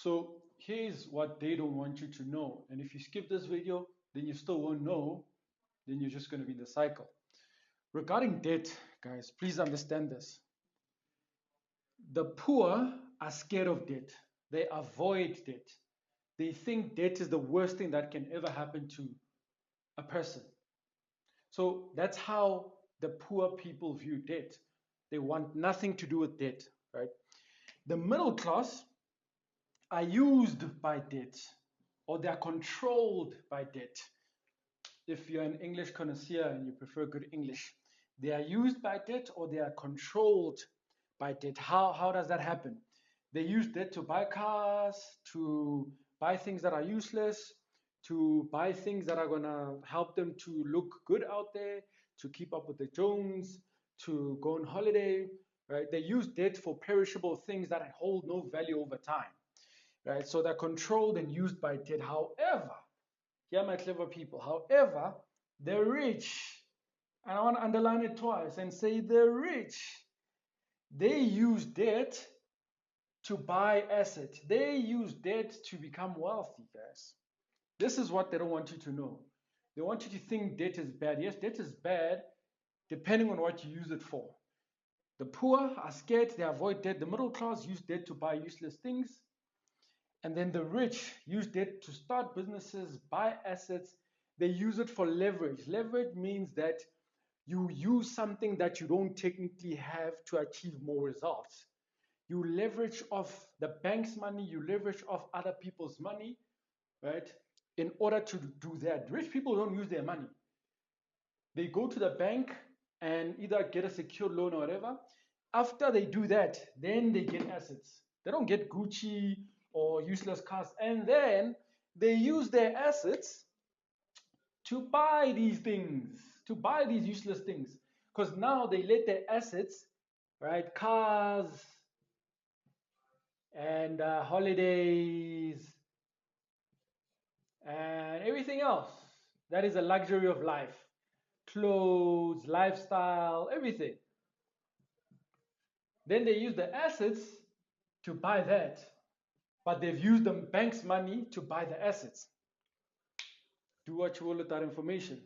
So here's what they don't want you to know. And if you skip this video, then you still won't know. Then you're just going to be in the cycle. Regarding debt, guys, please understand this. The poor are scared of debt. They avoid debt. They think debt is the worst thing that can ever happen to a person. So that's how the poor people view debt. They want nothing to do with debt, right? The middle class are used by debt, or they are controlled by debt. If you're an English connoisseur and you prefer good English, they are used by debt or they are controlled by debt. How does that happen? They use debt to buy cars, to buy things that are useless, to buy things that are going to help them to look good out there, to keep up with the Jones, to go on holiday, right? They use debt for perishable things that hold no value over time, right? So they're controlled and used by debt. However, here are my clever people. However, the rich, and I want to underline it twice and say the rich, they use debt to buy assets. They use debt to become wealthy, guys. This is what they don't want you to know. They want you to think debt is bad. Yes, debt is bad depending on what you use it for. The poor are scared, they avoid debt. The middle class use debt to buy useless things. And then the rich use debt to start businesses, buy assets. They use it for leverage. Leverage means that you use something that you don't technically have to achieve more results. You leverage off the bank's money, you leverage off other people's money, right? In order to do that. Rich people don't use their money. They go to the bank and either get a secured loan or whatever. After they do that, then they get assets. They don't get Gucci or useless cars. And then they use their assets to buy these things, to buy these useless things. Because now they let their assets, right, cars and holidays and everything else that is a luxury of life, clothes, lifestyle, everything. Then they use the assets to buy that, but they've used the bank's money to buy the assets. Do what you will with that information.